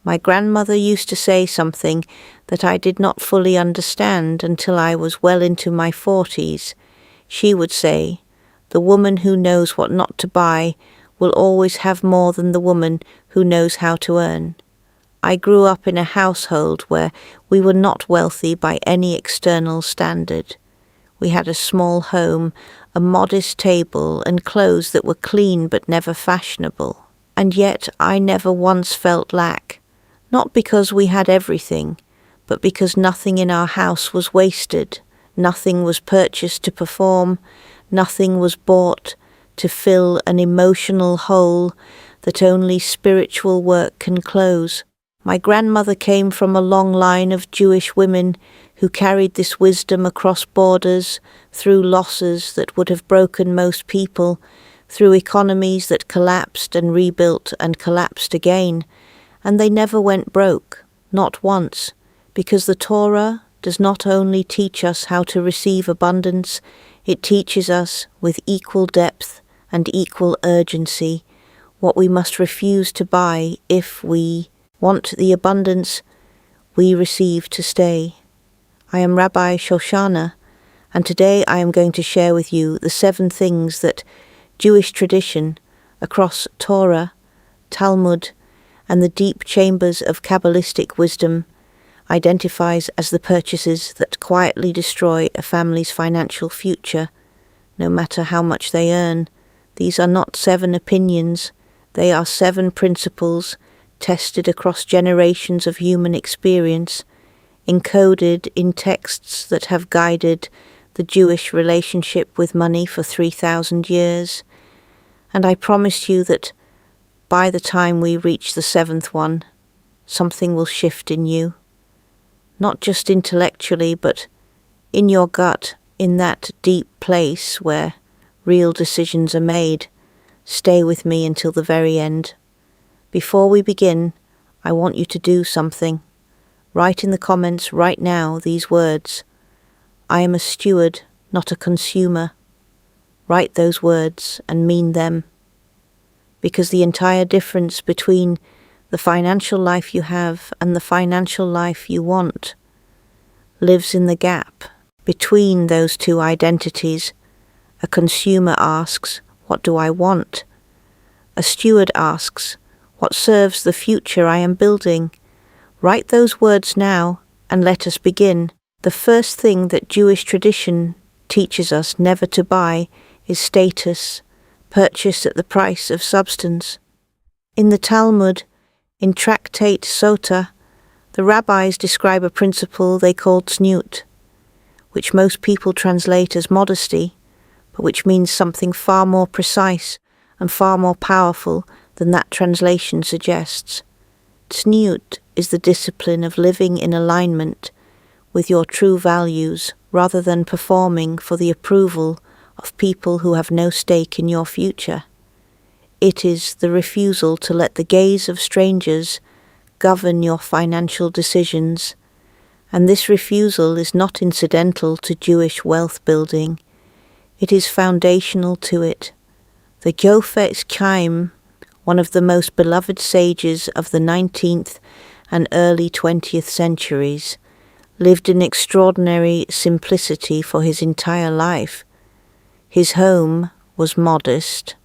My grandmother used to say something that I did not fully understand until I was well into my 40s. She would say, "The woman who knows what not to buy will always have more than the woman who knows how to earn." I grew up in a household where we were not wealthy by any external standard. We had a small home, a modest table, and clothes that were clean but never fashionable. And yet I never once felt lack, not because we had everything, but because nothing in our house was wasted, nothing was purchased to perform, nothing was bought to fill an emotional hole that only spiritual work can close. My grandmother came from a long line of Jewish women who carried this wisdom across borders, through losses that would have broken most people, through economies that collapsed and rebuilt and collapsed again, and they never went broke, not once, because the Torah does not only teach us how to receive abundance, it teaches us with equal depth and equal urgency what we must refuse to buy if we want the abundance we receive to stay. I am Rabbi Shoshana, and today I am going to share with you the 7 things that Jewish tradition across Torah, Talmud, and the deep chambers of Kabbalistic wisdom identifies as the purchases that quietly destroy a family's financial future, no matter how much they earn. These are not 7 opinions, they are 7 principles tested across generations of human experience, encoded in texts that have guided the Jewish relationship with money for 3,000 years. And I promise you that by the time we reach the 7th one, something will shift in you. Not just intellectually, but in your gut, in that deep place where real decisions are made. Stay with me until the very end. Before we begin, I want you to do something. Write in the comments right now these words: "I am a steward, not a consumer." Write those words and mean them. Because the entire difference between the financial life you have and the financial life you want lives in the gap between those 2 identities. A consumer asks, "What do I want?" A steward asks, "What serves the future I am building?" Write those words now and let us begin. The first thing that Jewish tradition teaches us never to buy is status, purchased at the price of substance. In the Talmud, in Tractate Sota, the rabbis describe a principle they call tzniut, which most people translate as modesty, but which means something far more precise and far more powerful than that translation suggests. Tzniut is the discipline of living in alignment with your true values rather than performing for the approval of people who have no stake in your future. It is the refusal to let the gaze of strangers govern your financial decisions, and this refusal is not incidental to Jewish wealth building. It is foundational to it. The Yofetz Chaim, one of the most beloved sages of the 19th and early 20th centuries, lived in extraordinary simplicity for his entire life. His home was modest.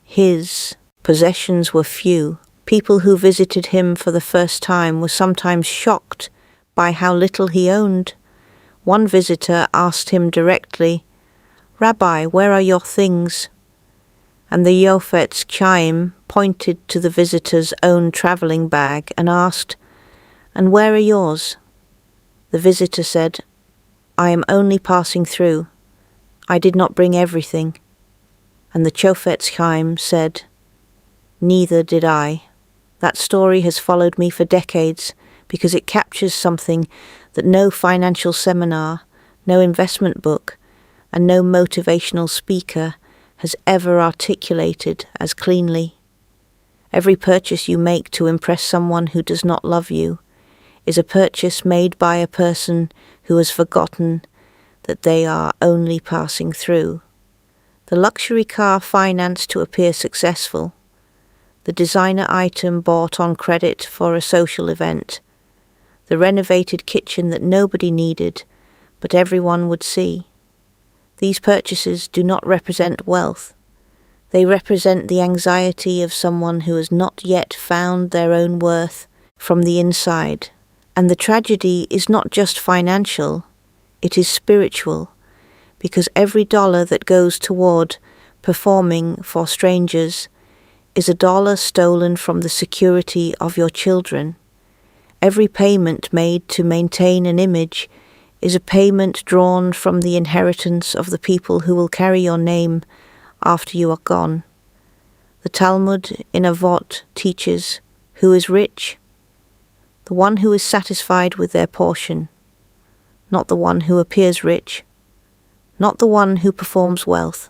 His possessions were few. People who visited him for the first time were sometimes shocked by how little he owned. One visitor asked him directly, "Rabbi, where are your things?" And the Yofetz Chaim pointed to the visitor's own travelling bag and asked, "And where are yours?" The visitor said, "I am only passing through. I did not bring everything." And the Yofetz Chaim said, "Neither did I." That story has followed me for decades because it captures something that no financial seminar, no investment book, and no motivational speaker has ever articulated as cleanly. Every purchase you make to impress someone who does not love you is a purchase made by a person who has forgotten that they are only passing through. The luxury car financed to appear successful, the designer item bought on credit for a social event, the renovated kitchen that nobody needed, but everyone would see. These purchases do not represent wealth. They represent the anxiety of someone who has not yet found their own worth from the inside. And the tragedy is not just financial, it is spiritual, because every dollar that goes toward performing for strangers is a dollar stolen from the security of your children. Every payment made to maintain an image is a payment drawn from the inheritance of the people who will carry your name after you are gone. The Talmud in Avot teaches, who is rich? The one who is satisfied with their portion, not the one who appears rich, not the one who performs wealth,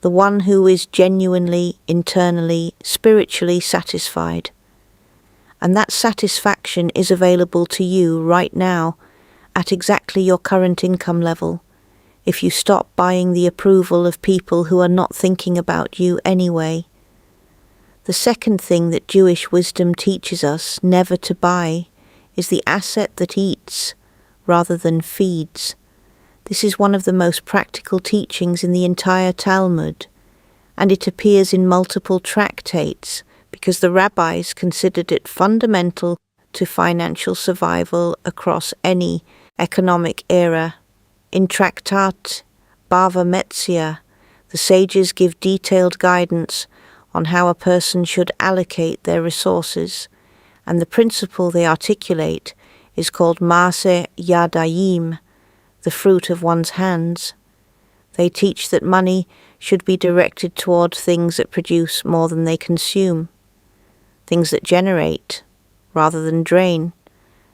the one who is genuinely, internally, spiritually satisfied. And that satisfaction is available to you right now at exactly your current income level, if you stop buying the approval of people who are not thinking about you anyway. The second thing that Jewish wisdom teaches us never to buy is the asset that eats rather than feeds. This is one of the most practical teachings in the entire Talmud, and it appears in multiple tractates because the rabbis considered it fundamental to financial survival across any economic era. In Tractat Bava Metzia, the sages give detailed guidance on how a person should allocate their resources, and the principle they articulate is called Maaseh Yadayim, the fruit of one's hands. They teach that money should be directed toward things that produce more than they consume, things that generate rather than drain,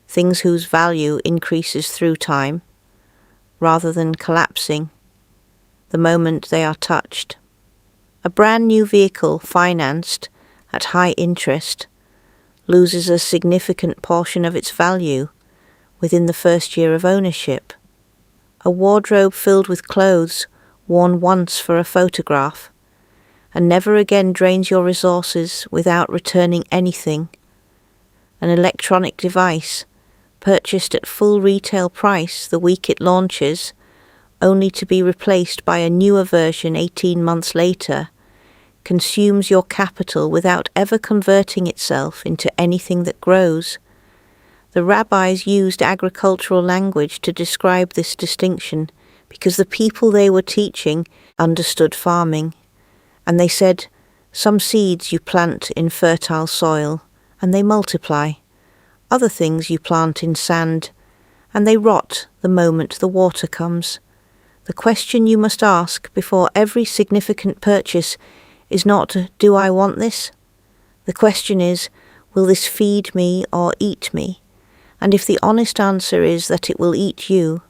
things whose value increases through time rather than collapsing the moment they are touched. A brand new vehicle financed at high interest loses a significant portion of its value within the first year of ownership. A wardrobe filled with clothes worn once for a photograph and never again drains your resources without returning anything. An electronic device purchased at full retail price the week it launches, only to be replaced by a newer version 18 months later, consumes your capital without ever converting itself into anything that grows. The rabbis used agricultural language to describe this distinction because the people they were teaching understood farming, and they said, some seeds you plant in fertile soil, and they multiply. Other things you plant in sand, and they rot the moment the water comes. The question you must ask before every significant purchase is not, do I want this? The question is, will this feed me or eat me? And if the honest answer is that it will eat you,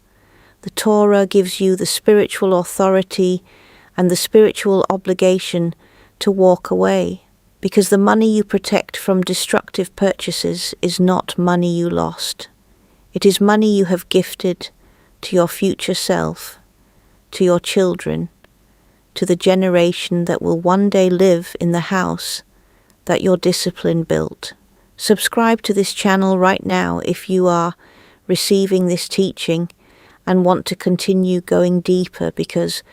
the Torah gives you the spiritual authority and the spiritual obligation to walk away, because the money you protect from destructive purchases is not money you lost. It is money you have gifted to your future self, to your children, to the generation that will one day live in the house that your discipline built. Subscribe to this channel right now if you are receiving this teaching and want to continue going deeper, because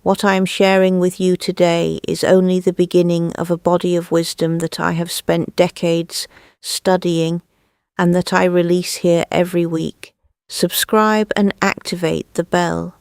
what I am sharing with you today is only the beginning of a body of wisdom that I have spent decades studying and that I release here every week. Subscribe and activate the bell,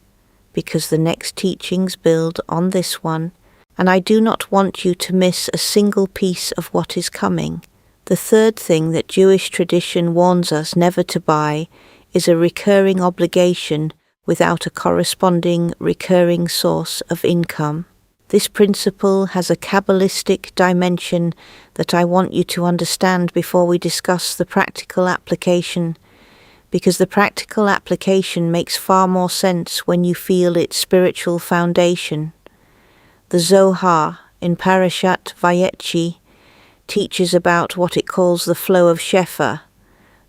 because the next teachings build on this one, and I do not want you to miss a single piece of what is coming. The third thing that Jewish tradition warns us never to buy is a recurring obligation without a corresponding recurring source of income. This principle has a Kabbalistic dimension that I want you to understand before we discuss the practical application, because the practical application makes far more sense when you feel its spiritual foundation. The Zohar in Parashat Vayetchi teaches about what it calls the flow of Shefa,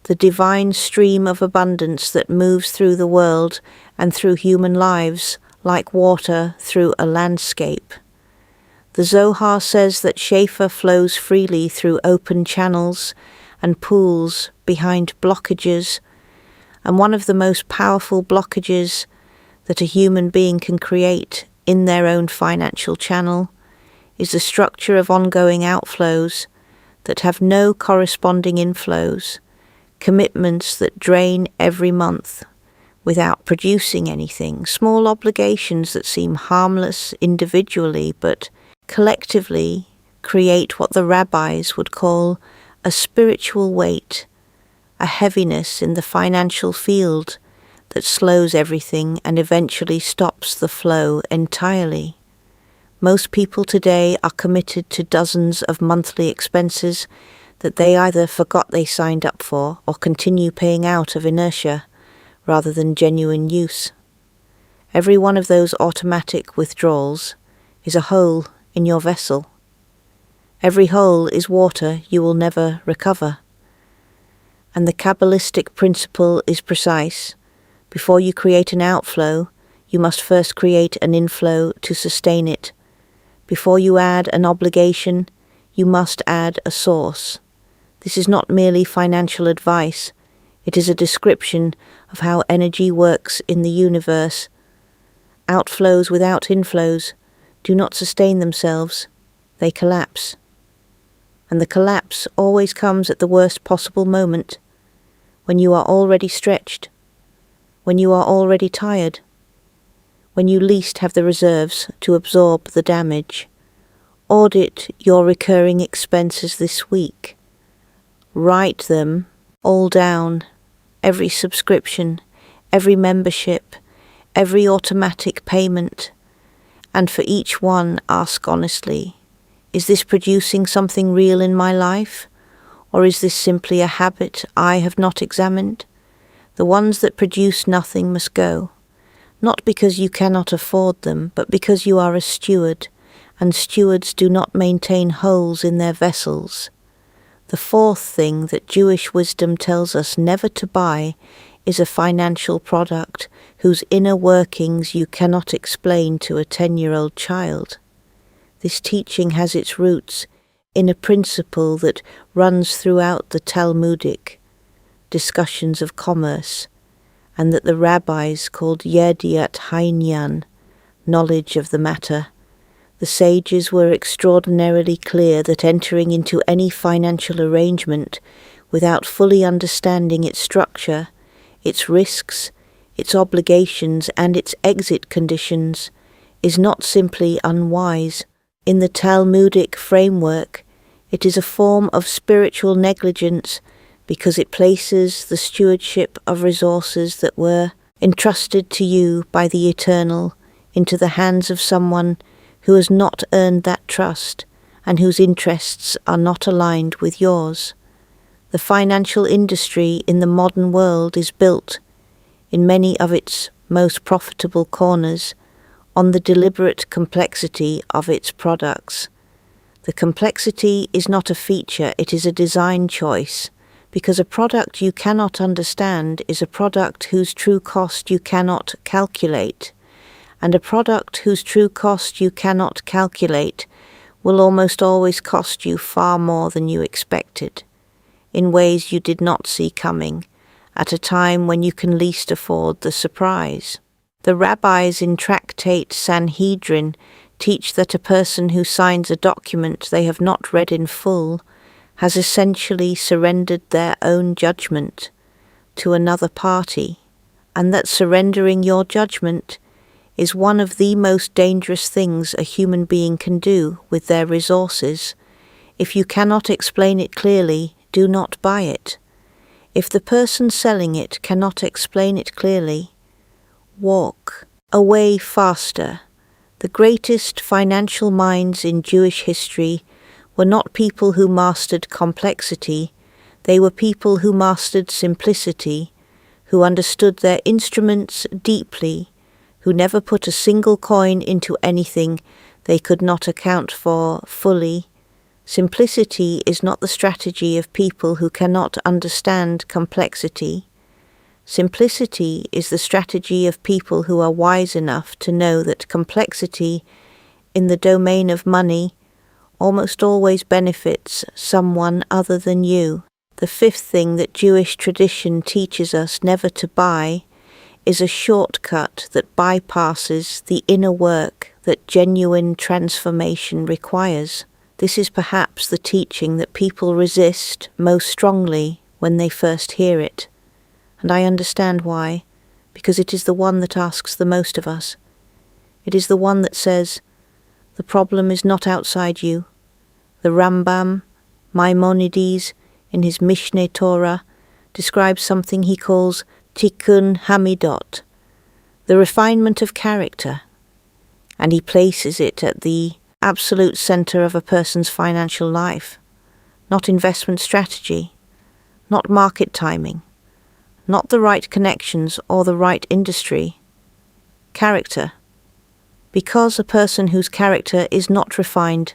the divine stream of abundance that moves through the world and through human lives like water through a landscape. The Zohar says that Shefa flows freely through open channels and pools behind blockages, and one of the most powerful blockages that a human being can create in their own financial channel is the structure of ongoing outflows that have no corresponding inflows, commitments that drain every month without producing anything, small obligations that seem harmless individually but collectively create what the rabbis would call a spiritual weight, a heaviness in the financial field that slows everything and eventually stops the flow entirely. Most people today are committed to dozens of monthly expenses that they either forgot they signed up for or continue paying out of inertia rather than genuine use. Every one of those automatic withdrawals is a hole in your vessel. Every hole is water you will never recover. And the Kabbalistic principle is precise. Before you create an outflow, you must first create an inflow to sustain it. Before you add an obligation, you must add a source. This is not merely financial advice. It is a description of how energy works in the universe. Outflows without inflows do not sustain themselves. They collapse. And the collapse always comes at the worst possible moment, when you are already stretched, when you are already tired, when you least have the reserves to absorb the damage. Audit your recurring expenses this week. Write them all down, every subscription, every membership, every automatic payment, and for each one ask honestly, is this producing something real in my life, or is this simply a habit I have not examined? The ones that produce nothing must go, not because you cannot afford them, but because you are a steward, and stewards do not maintain holes in their vessels. The fourth thing that Jewish wisdom tells us never to buy is a financial product whose inner workings you cannot explain to a 10-year-old child. This teaching has its roots in a principle that runs throughout the Talmudic discussions of commerce, and that the rabbis called Yediat Hainyan, knowledge of the matter. The sages were extraordinarily clear that entering into any financial arrangement without fully understanding its structure, its risks, its obligations, and its exit conditions is not simply unwise. In the Talmudic framework, it is a form of spiritual negligence because it places the stewardship of resources that were entrusted to you by the Eternal into the hands of someone who has not earned that trust and whose interests are not aligned with yours. The financial industry in the modern world is built, in many of its most profitable corners, on the deliberate complexity of its products. The complexity is not a feature, it is a design choice, because a product you cannot understand is a product whose true cost you cannot calculate. And a product whose true cost you cannot calculate will almost always cost you far more than you expected, in ways you did not see coming, at a time when you can least afford the surprise. The rabbis in Tractate Sanhedrin teach that a person who signs a document they have not read in full has essentially surrendered their own judgment to another party, and that surrendering your judgment is one of the most dangerous things a human being can do with their resources. If you cannot explain it clearly, do not buy it. If the person selling it cannot explain it clearly, walk away faster. The greatest financial minds in Jewish history were not people who mastered complexity, they were people who mastered simplicity, who understood their instruments deeply, who never put a single coin into anything they could not account for fully. Simplicity is not the strategy of people who cannot understand complexity. Simplicity is the strategy of people who are wise enough to know that complexity in the domain of money almost always benefits someone other than you. The fifth thing that Jewish tradition teaches us never to buy is a shortcut that bypasses the inner work that genuine transformation requires. This is perhaps the teaching that people resist most strongly when they first hear it. And I understand why, because it is the one that asks the most of us. It is the one that says, the problem is not outside you. The Rambam, Maimonides, in his Mishneh Torah, describes something he calls tikkun hamidot, the refinement of character, and he places it at the absolute center of a person's financial life, not investment strategy, not market timing, not the right connections or the right industry. Character. Because a person whose character is not refined,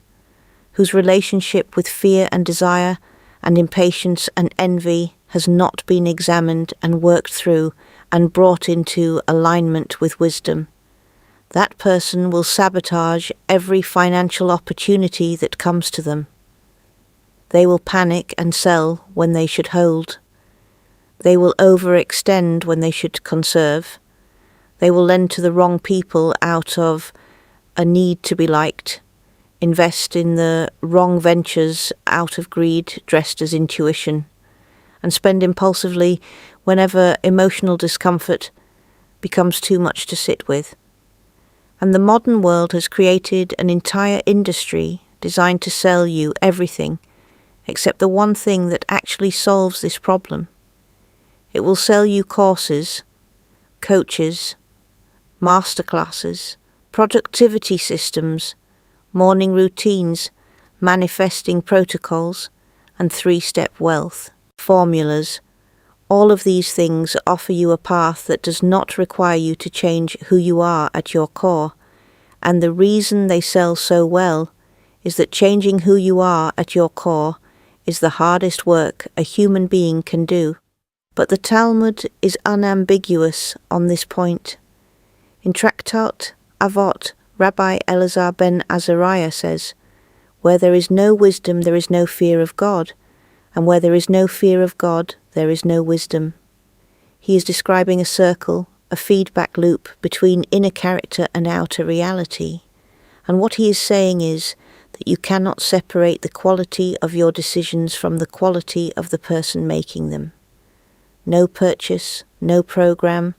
whose relationship with fear and desire and impatience and envy has not been examined and worked through and brought into alignment with wisdom, that person will sabotage every financial opportunity that comes to them. They will panic and sell when they should hold. They will overextend when they should conserve. They will lend to the wrong people out of a need to be liked, invest in the wrong ventures out of greed dressed as intuition, and spend impulsively whenever emotional discomfort becomes too much to sit with. And the modern world has created an entire industry designed to sell you everything except the one thing that actually solves this problem. It will sell you courses, coaches, masterclasses, productivity systems, morning routines, manifesting protocols, and 3-step wealth formulas. All of these things offer you a path that does not require you to change who you are at your core, and the reason they sell so well is that changing who you are at your core is the hardest work a human being can do. But the Talmud is unambiguous on this point. In Tractate Avot, Rabbi Elazar ben Azariah says, "Where there is no wisdom, there is no fear of God, and where there is no fear of God, there is no wisdom." He is describing a circle, a feedback loop between inner character and outer reality. And what he is saying is that you cannot separate the quality of your decisions from the quality of the person making them. No purchase, no program,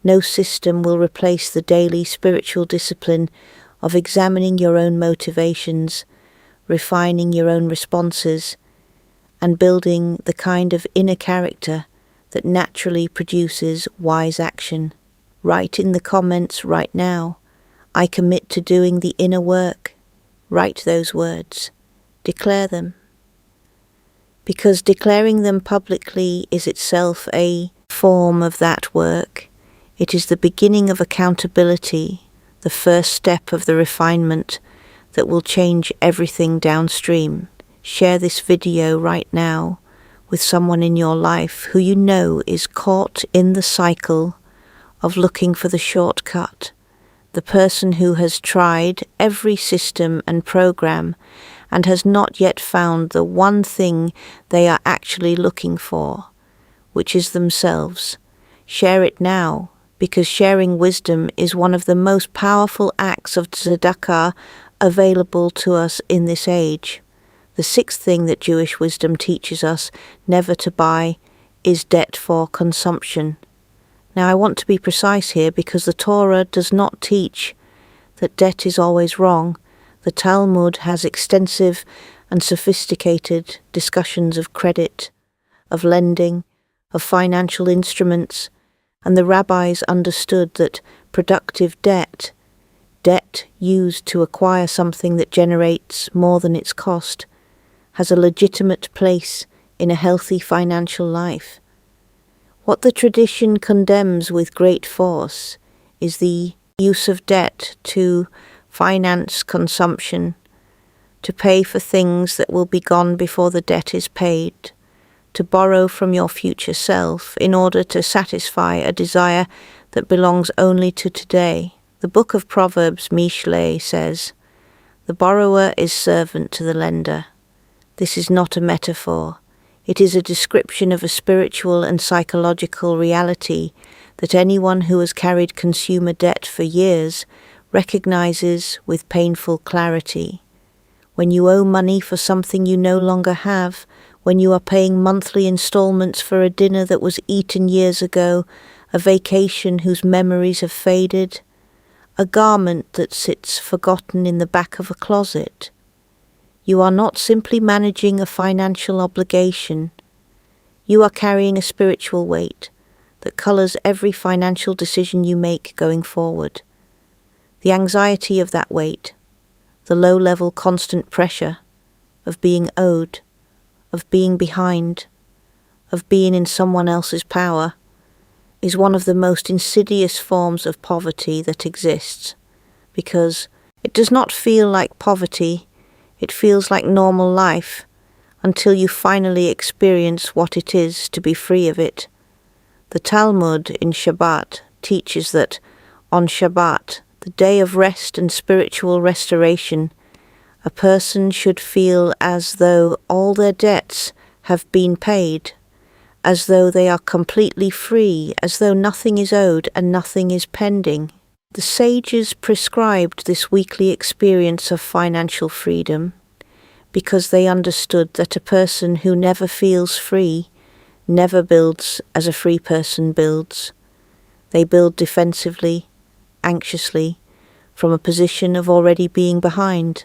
no system will replace the daily spiritual discipline of examining your own motivations, refining your own responses, and building the kind of inner character that naturally produces wise action. Write in the comments right now, "I commit to doing the inner work." Write those words. Declare them. Because declaring them publicly is itself a form of that work. It is the beginning of accountability, the first step of the refinement that will change everything downstream. Share this video right now with someone in your life who you know is caught in the cycle of looking for the shortcut, the person who has tried every system and program and has not yet found the one thing they are actually looking for, which is themselves. Share it now, because sharing wisdom is one of the most powerful acts of tzedakah available to us in this age. The sixth thing that Jewish wisdom teaches us never to buy is debt for consumption. Now I want to be precise here because the Torah does not teach that debt is always wrong. The Talmud has extensive and sophisticated discussions of credit, of lending, of financial instruments, and the rabbis understood that productive debt, debt used to acquire something that generates more than its cost, has a legitimate place in a healthy financial life. What the tradition condemns with great force is the use of debt to finance consumption, to pay for things that will be gone before the debt is paid, to borrow from your future self in order to satisfy a desire that belongs only to today. The book of Proverbs, Mishlei, says, The borrower is servant to the lender. This is not a metaphor. It is a description of a spiritual and psychological reality that anyone who has carried consumer debt for years recognizes with painful clarity. When you owe money for something you no longer have, when you are paying monthly installments for a dinner that was eaten years ago, a vacation whose memories have faded, a garment that sits forgotten in the back of a closet, you are not simply managing a financial obligation. You are carrying a spiritual weight that colors every financial decision you make going forward. The anxiety of that weight, the low-level constant pressure of being owed, of being behind, of being in someone else's power, is one of the most insidious forms of poverty that exists, because it does not feel like poverty, it feels like normal life, until you finally experience what it is to be free of it. The Talmud in Shabbat teaches that on Shabbat, the day of rest and spiritual restoration, a person should feel as though all their debts have been paid, as though they are completely free, as though nothing is owed and nothing is pending. The sages prescribed this weekly experience of financial freedom because they understood that a person who never feels free never builds as a free person builds. They build defensively, anxiously, from a position of already being behind.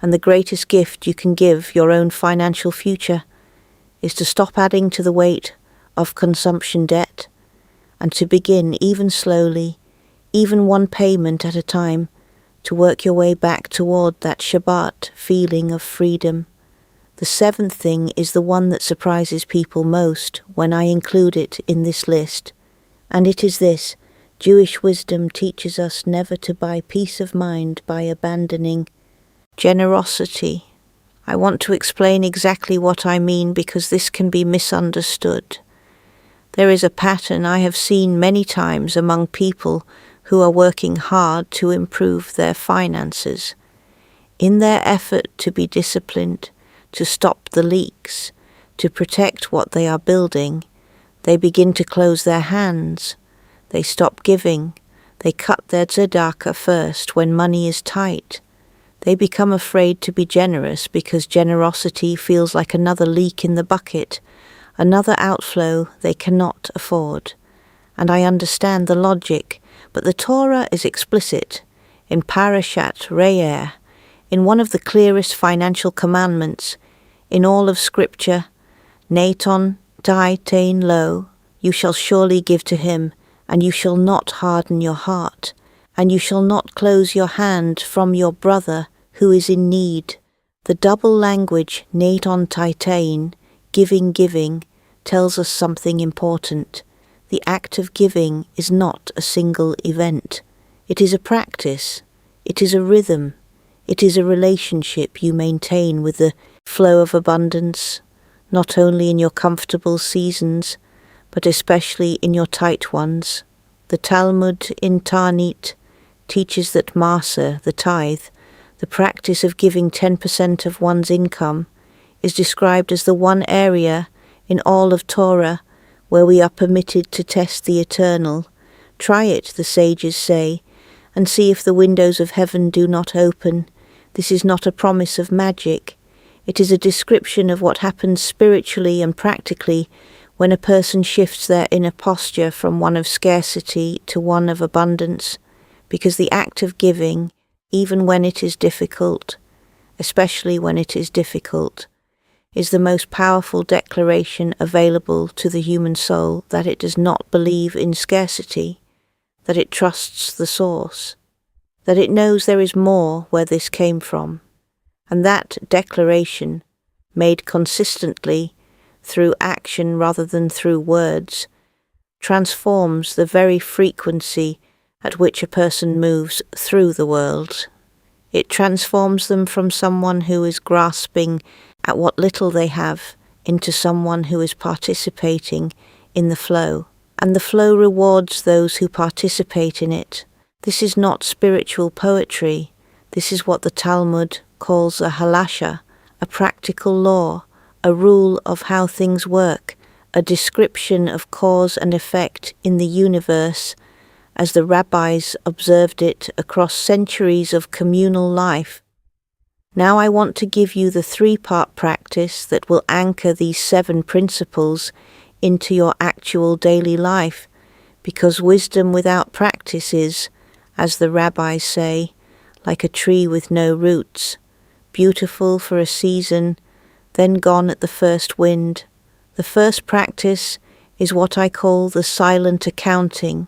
And the greatest gift you can give your own financial future is to stop adding to the weight of consumption debt and to begin, even slowly, even one payment at a time, to work your way back toward that Shabbat feeling of freedom. The seventh thing is the one that surprises people most when I include it in this list, and it is this: Jewish wisdom teaches us never to buy peace of mind by abandoning generosity. I want to explain exactly what I mean because this can be misunderstood. There is a pattern I have seen many times among people who are working hard to improve their finances. In their effort to be disciplined, to stop the leaks, to protect what they are building, they begin to close their hands. They stop giving. They cut their tzedakah first when money is tight. They become afraid to be generous because generosity feels like another leak in the bucket, another outflow they cannot afford. And I understand the logic, but the Torah is explicit. In Parashat Re'eh, in one of the clearest financial commandments in all of Scripture, Naton Taitain Lo, you shall surely give to him, and you shall not harden your heart, and you shall not close your hand from your brother who is in need. The double language Naton Taitain, giving, tells us something important. The act of giving is not a single event. It is a practice. It is a rhythm. It is a relationship you maintain with the flow of abundance, not only in your comfortable seasons, but especially in your tight ones. The Talmud in Tanit teaches that Maser, the tithe, the practice of giving 10% of one's income, is described as the one area in all of Torah where we are permitted to test the eternal. Try it, the sages say, and see if the windows of heaven do not open. This is not a promise of magic. It is a description of what happens spiritually and practically when a person shifts their inner posture from one of scarcity to one of abundance, because the act of giving, even when it is difficult, especially when it is difficult, is the most powerful declaration available to the human soul that it does not believe in scarcity, that it trusts the source, that it knows there is more where this came from, and that declaration, made consistently through action rather than through words, transforms the very frequency at which a person moves through the world. It transforms them from someone who is grasping at what little they have into someone who is participating in the flow, and the flow rewards those who participate in it. This is not spiritual poetry. This is what the Talmud calls a halasha, a practical law, a rule of how things work, a description of cause and effect in the universe as the rabbis observed it across centuries of communal life. Now I want to give you the 3-part practice that will anchor these 7 principles into your actual daily life, because wisdom without practice is, as the rabbis say, like a tree with no roots, beautiful for a season, then gone at the first wind. The first practice is what I call the silent accounting.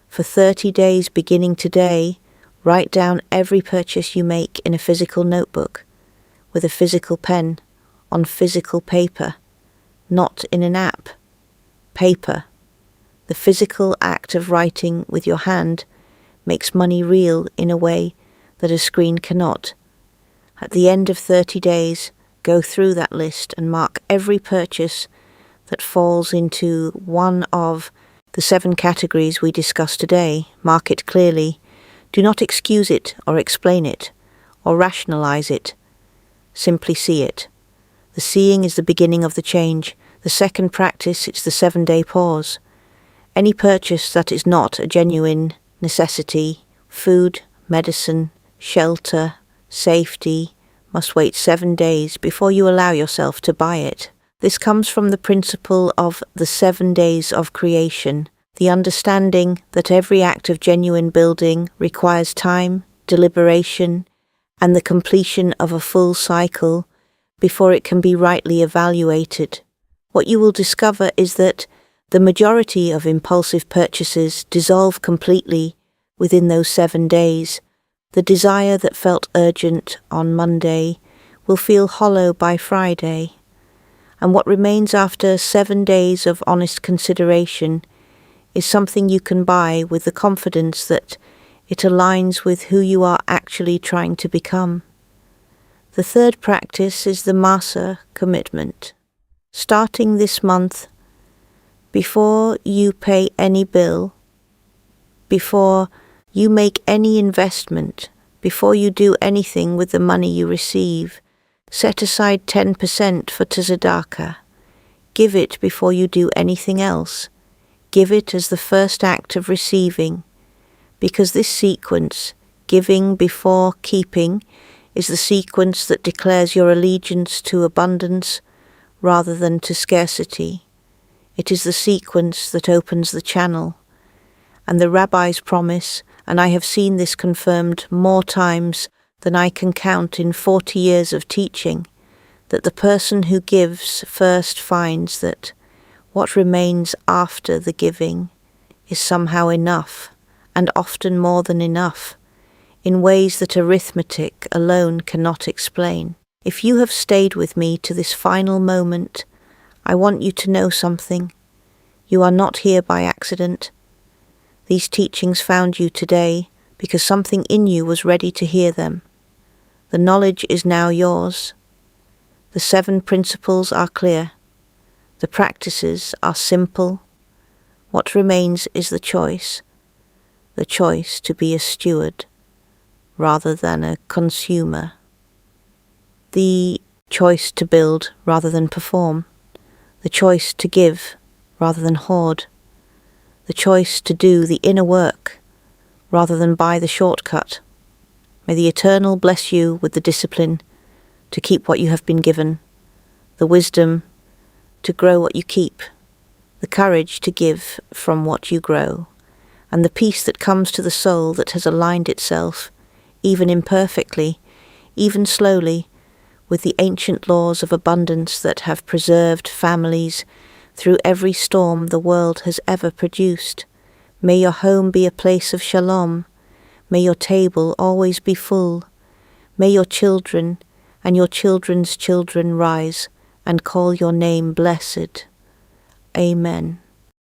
For 30 days beginning today, write down every purchase you make in a physical notebook, with a physical pen, on physical paper, not in an app. Paper. The physical act of writing with your hand makes money real in a way that a screen cannot. At the end of 30 days, go through that list and mark every purchase that falls into one of the 7 categories we discussed today. Mark it clearly. Do not excuse it or explain it or rationalize it. Simply see it. The seeing is the beginning of the change. The second practice, it's the 7-day pause. Any purchase that is not a genuine necessity, food, medicine, shelter, safety, must wait 7 days before you allow yourself to buy it. This comes from the principle of the 7 days of creation, the understanding that every act of genuine building requires time, deliberation, and the completion of a full cycle before it can be rightly evaluated. What you will discover is that the majority of impulsive purchases dissolve completely within those 7 days. The desire that felt urgent on Monday will feel hollow by Friday. And what remains after 7 days of honest consideration is something you can buy with the confidence that it aligns with who you are actually trying to become. The third practice is the Masa commitment. Starting this month, before you pay any bill, before you make any investment, before you do anything with the money you receive, set aside 10% for tzedakah. Give it before you do anything else. Give it as the first act of receiving, because this sequence, giving before keeping, is the sequence that declares your allegiance to abundance rather than to scarcity. It is the sequence that opens the channel. And the rabbis promise, and I have seen this confirmed more times than I can count in 40 years of teaching, that the person who gives first finds that what remains after the giving is somehow enough, and often more than enough, in ways that arithmetic alone cannot explain. If you have stayed with me to this final moment, I want you to know something. You are not here by accident. These teachings found you today because something in you was ready to hear them. The knowledge is now yours. The 7 principles are clear. The practices are simple. What remains is the choice to be a steward rather than a consumer. The choice to build rather than perform. The choice to give rather than hoard. The choice to do the inner work rather than buy the shortcut. May the Eternal bless you with the discipline to keep what you have been given, the wisdom to grow what you keep, the courage to give from what you grow, and the peace that comes to the soul that has aligned itself, even imperfectly, even slowly, with the ancient laws of abundance that have preserved families through every storm the world has ever produced. May your home be a place of shalom. May your table always be full. May your children and your children's children rise and call your name blessed. Amen.